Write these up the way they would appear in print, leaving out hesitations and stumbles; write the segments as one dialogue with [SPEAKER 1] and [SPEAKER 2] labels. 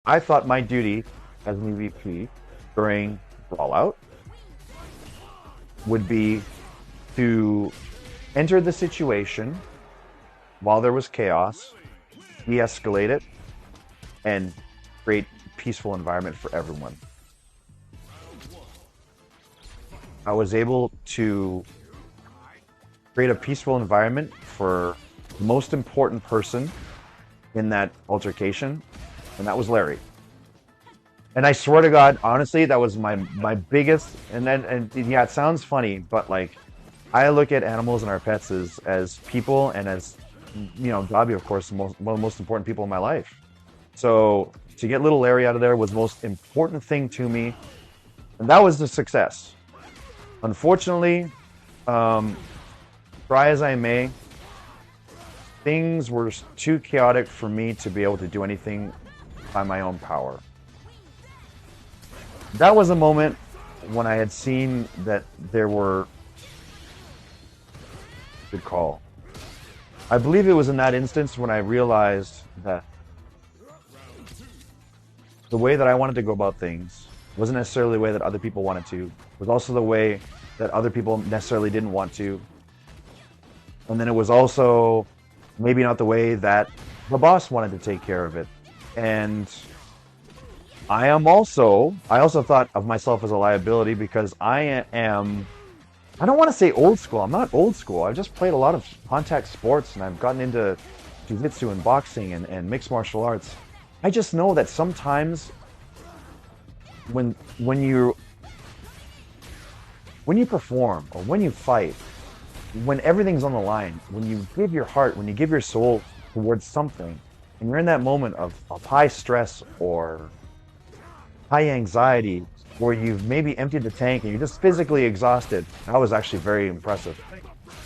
[SPEAKER 1] I thought my duty as an EVP during Brawl Out would be to enter the situation while there was chaos, de-escalate it, and create a peaceful environment for everyone. I was able to create a peaceful environment for the most important person in that altercation, and that was Larry. And I swear to God, honestly, that was my biggest. And yeah, it sounds funny, but like, I look at animals and our pets as people, and as Dobby, of course, one of the most important people in my life. So to get little Larry out of there was the most important thing to me, and that was the success. Unfortunately, try as I may, things were too chaotic for me to be able to do anything by my own power. That was a moment when I had seen that there were... Good call. I believe it was in that instance when I realized that the way that I wanted to go about things wasn't necessarily the way that other people wanted to. It was also the way that other people necessarily didn't want to. And then it was also maybe not the way that the boss wanted to take care of it. And I also thought of myself as a liability because I don't want to say old school. I'm not old school. I've just played a lot of contact sports, and I've gotten into jiu-jitsu and boxing and mixed martial arts. I just know that sometimes when you perform or when you fight, when everything's on the line, when you give your heart, when you give your soul towards something, and you're in that moment of high stress or high anxiety, where you've maybe emptied the tank and you're just physically exhausted. That was actually very impressive.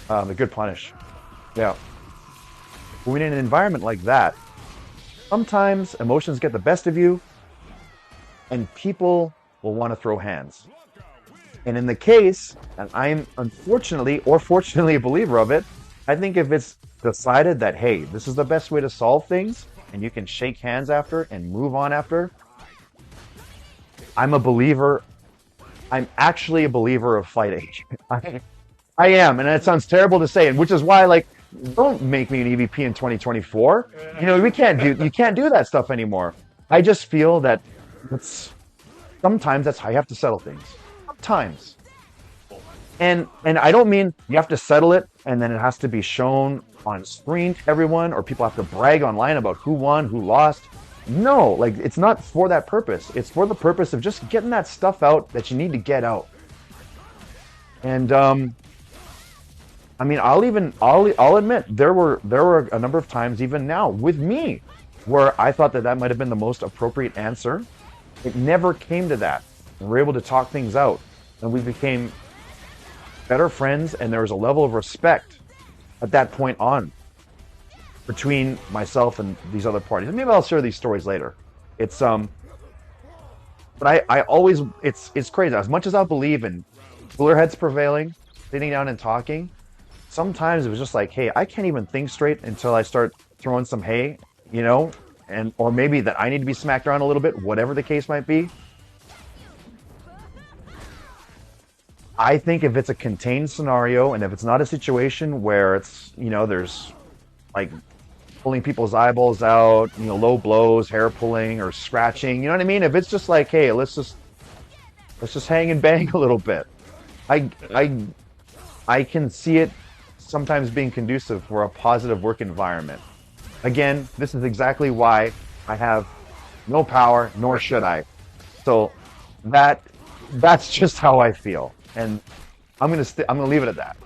[SPEAKER 1] A good punish. Yeah. When in an environment like that, sometimes emotions get the best of you and people will want to throw hands. And in the case, and I'm unfortunately or fortunately a believer of it, I think if it's decided that, hey, this is the best way to solve things and you can shake hands after and move on after, I'm a believer. I'm actually a believer of fighting. I am, and that sounds terrible to say, and which is why, like, don't make me an EVP in 2024. You can't do that stuff anymore. I just feel that sometimes that's how you have to settle things. Sometimes. And I don't mean you have to settle it and then it has to be shown on screen to everyone, or people have to brag online about who won, who lost. No, like, it's not for that purpose. It's for the purpose of just getting that stuff out that you need to get out. And I mean, I'll admit there were a number of times, even now with me, where I thought that might have been the most appropriate answer. It never came to that. And we're able to talk things out, and we became better friends, and there was a level of respect at that point on between myself and these other parties. And maybe I'll share these stories later. It's but I always, it's crazy. As much as I believe in cooler heads prevailing, sitting down and talking, sometimes it was just like, hey, I can't even think straight until I start throwing some hay, or maybe that I need to be smacked around a little bit, whatever the case might be. I think if it's a contained scenario, and if it's not a situation where it's, there's like pulling people's eyeballs out, low blows, hair pulling, or scratching, you know what I mean? If it's just like, hey, let's just hang and bang a little bit. I can see it sometimes being conducive for a positive work environment. Again, this is exactly why I have no power, nor should I. So that's just how I feel, and I'm gonna leave it at that.